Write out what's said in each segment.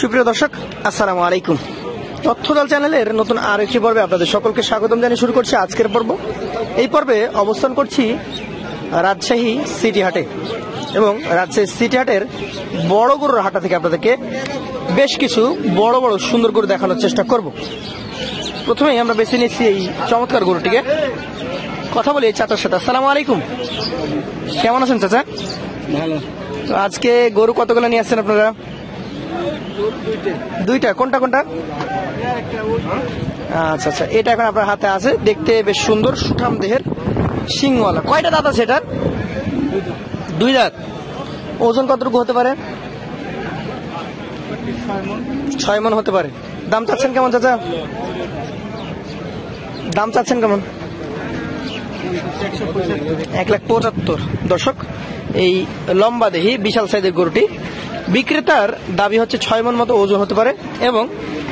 সুপ্রিয় দর্শক, আসসালামু আলাইকুম। তথ্যদল চ্যানেলের নতুন আর একটি পর্বে আপনাদের সকলকে স্বাগতম জানিয়ে শুরু করছি আজকের পর্ব। এই পর্বে অবস্থান করছি রাজশাহী সিটি হাটে এবং রাজশাহী সিটি হাটের বড় গরুর হাটা থেকে আপনাদেরকে বেশ কিছু বড় বড় সুন্দর গরু দেখানোর চেষ্টা করব। প্রথমেই আমরা বেছে নিচ্ছি এই চমৎকার গরুটিকে। কথা বলি চাচার সাথে। আসসালামু আলাইকুম, কেমন আছেন চাচা? ভালো। তো আজকে গরু কতগুলো নিয়ে আসছেন আপনারা? দুইটা। কোনটা কোনটা? আচ্ছা আচ্ছা, এটা এখন আপনার হাতে আছে। দেখতে বেশ সুন্দর, সুঠাম দেহের, শিংওয়ালা। কয়টা দাঁত আছে এটার? দুই দাঁত। ওজন কতটুকু হতে পারে? 6 মণ হতে পারে। দাম চাচ্ছেন কেমন চাচা? দাম চাচ্ছেন কেমন? 1,75,000। দর্শক, এই লম্বা দেহি বিশাল সাইজের গরুটি বিক্রেতার দাবি হচ্ছে 6 মণ মতো ওজন হতে পারে এবং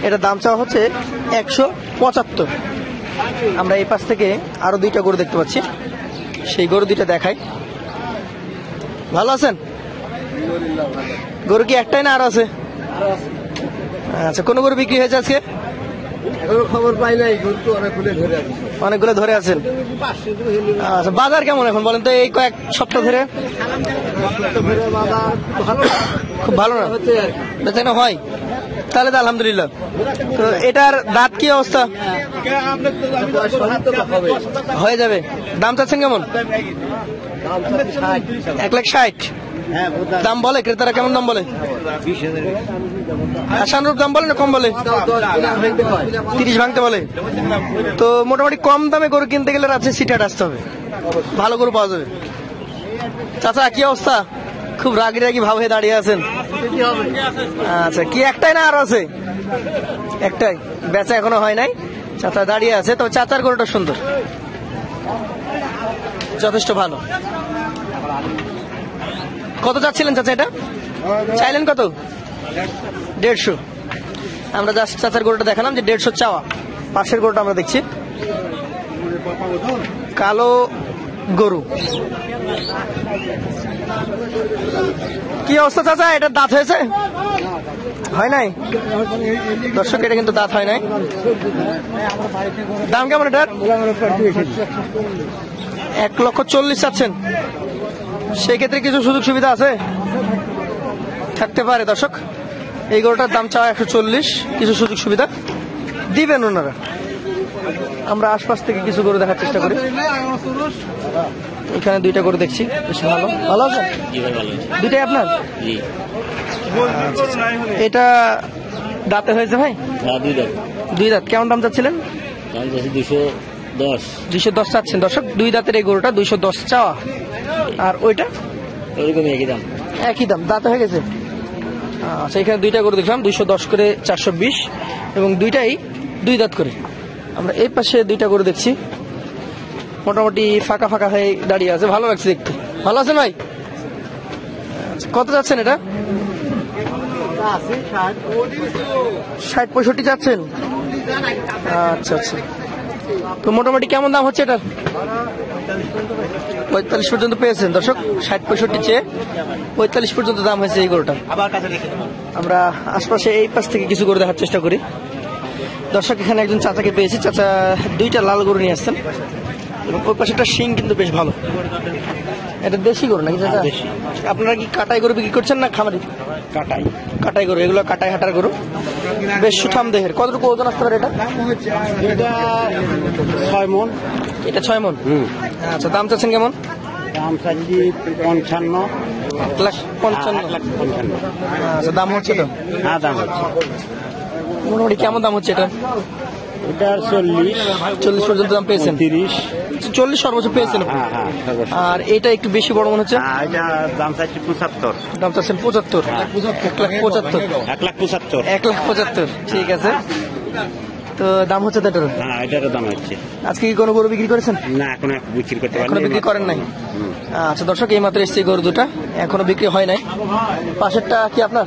এটা দাম চাওয়া হচ্ছে 175। আমরা এই পাশ থেকে আরো দুইটা গরু দেখতে পাচ্ছি, সেই গরু দুইটা দেখাই। ভালো আছেন? গরু কি একটাই না আরো আছে? আচ্ছা, কোন গরু বিক্রি হয়েছে আজকে? খবর পাই নাই, অনেকগুলো ধরে আছেন। আচ্ছা, বাজার কেমন এখন বলেন তো? এই কয়েক সপ্তাহ ধরে খুব ভালো না, বেচাকেনা হয়? তাহলে তো আলহামদুলিল্লাহ। তো এটার দাঁত কি অবস্থা? হয়ে যাবে। দাম চাচ্ছেন কেমন? 1,60,000 দাম বলে ক্রেতারা? কেমন দাম বলে? আশানুরূপ দাম বলে না কম বলে? 30 ভাঙতে বলে। তো মোটামুটি কম দামে গরু কিনতে গেলে রাজশাহী সিটি হাট আসতে হবে, ভালো গরু পাওয়া যাবে। চাচা কি অবস্থা? খুব রাগি রাগি ভাব হয়ে দাঁড়িয়ে আছেন। আচ্ছা, কি একটাই না আরো আছে? একটাই। বেচা এখনো হয় নাই, চাচা দাঁড়িয়ে আছে। তবে চাচার গরুটা সুন্দর, যথেষ্ট ভালো। কত চাচ্ছিলেন চাচা এটা? চাইলেন কত? 150। আমরা জাস্ট চাচার গরুটা দেখালাম যে 150 চাওয়া। পাশের গরুটা আমরা দেখছি, কালো গরু। কি অবস্থা চাচা? এটার দাঁত হয়েছে? হয় নাই। দর্শক, এটা কিন্তু দাঁত হয় নাই। দাম কেমন এটার? 1,40,000 চাচ্ছেন। সেই ক্ষেত্রে কিছু সুযোগ সুবিধা আছে? থাকতে পারে। দর্শক, এই গরুটার দাম চাওয়া 140, কিছু সুযোগ সুবিধা দিবেন ওনারা। আমরা আশপাশ থেকে কিছু গরু দেখার চেষ্টা করি। এখানে দুইটা গরু দেখছি, বেশ ভালো। ভালো আছেন? দুইটাই আপনার? এটা দাঁতে হয়েছে ভাই? দুই দাঁত। কেমন দাম চাচ্ছিলেন? 210 চাচ্ছেন। দর্শক, দুই দাঁতের এই গরুটা 210 চাওয়া। আর ওইটা একই দাম, দাঁতে হয়ে গেছে। আচ্ছা, এখানে দুইটা গরু দেখলাম, 210 করে 420 এবং দুইটাই দুই দাঁত করে। আমরা এই পাশে দুইটা গরু দেখছি, মোটামুটি ফাঁকা ফাঁকা হয়ে দাঁড়িয়ে আছে, ভালো লাগছে দেখতে। ভালো আছেন ভাই? কত যাচ্ছেন এটা? 60-65 যাচ্ছেন। আচ্ছা আচ্ছা, তো মোটামুটি কেমন দাম হচ্ছে এটার? 45 পর্যন্ত পেয়েছেন। দর্শক, 60-65 চেয়ে 45 পর্যন্ত দাম হয়েছে এই গরুটা। আমরা আশপাশে এই পাশ থেকে কিছু গরু দেখার চেষ্টা করি। দর্শক, এখানে একজন চাচাকে পেয়েছি। চাচা দুইটা লাল গরু নিয়ে আসছেন এবং ওই পাশে একটা শিং কিন্তু বেশ ভালো। এটা দেশি গরু নাকি চাচা? আপনারা কি কাটাই গরু বিক্রি করছেন না খামারি? কাটাই গরু। এগুলো কাটাই হাটার গরু, বেশ সুঠাম দেহের। কতটুকু ওজন আসতে পারে এটা? 6 মণ। এটা 6 মণ। আচ্ছা, দাম চাচ্ছেন কেমন? দাম চাচ্ছি 55। 1,55,000। আচ্ছা, দাম হচ্ছে তো? হ্যাঁ, দাম হচ্ছে। মোটামুটি কেমন দাম হচ্ছে এটা? এটা 40 পর্যন্ত দাম পেয়েছেন? 30, 40 সর্বোচ্চ পেয়েছেন। আর এটা একটু বেশি বড় মনে হচ্ছে। এটা দাম চাচ্ছি 75। দাম চাচ্ছেন 75? 1,75,000। 1,75,000, ঠিক আছে। তো দাম হচ্ছে তো এটার? হ্যাঁ, এটারও দাম হচ্ছে। আজকে কি কোনো গরু বিক্রি করেছেন? না, এখনো বিক্রি করতে পারেন? এখনো বিক্রি করেন নাই। আচ্ছা দর্শক, এই মাত্র এসছে গরু দুটা, এখনো বিক্রি হয় নাই। পাশেরটা কি আপনার?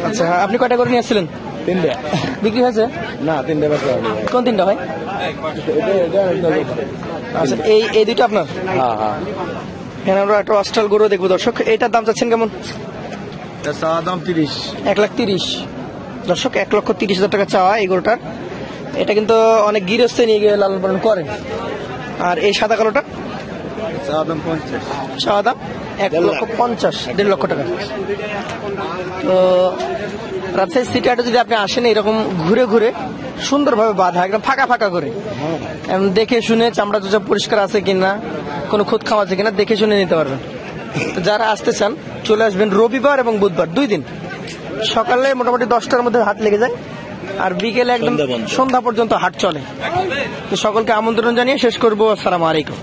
আচ্ছা, আপনি কয়টা গরু নিয়ে আসছিলেন? 3টা। বিক্রি হয়েছে? না, 3টা বেচা। কোন 3টা হয়? আচ্ছা, এই দুইটা আপনার? হ্যাঁ হ্যাঁ। এখানে আমরা একটা অস্ট্রাল গরু দেখবো। দর্শক, এটার দাম চাচ্ছেন কেমন? চাওয়া দাম 30। 1,30,000। দর্শক 1,30,000 টাকা চাওয়া এই গরুটার। এটা কিন্তু অনেক গৃহস্থ নিয়ে গিয়ে লালন পালন করেন। আর এই সাদা কালোটা চাওয়া দাম 50। চাওয়া দাম 1,50,000, 1.5 লক্ষ টাকা। তো রাজশাহী সিটি হাটে যদি আপনি আসেন এরকম ঘুরে ঘুরে সুন্দরভাবে বাঁধা, একদম ফাঁকা ফাঁকা করে দেখে শুনে চামড়া চোচা পরিষ্কার আছে কিনা, কোনো খুদ খাওয়া আছে কিনা দেখে শুনে নিতে পারবেন। তো যারা আসতে চান চলে আসবেন রবিবার এবং বুধবার 2 দিন। সকালে মোটামুটি 10টার মধ্যে হাট লেগে যায়, আর বিকেলে একদম সন্ধ্যা পর্যন্ত হাট চলে। তো সকলকে আমন্ত্রণ জানিয়ে শেষ করবো। আসসালামু আলাইকুম।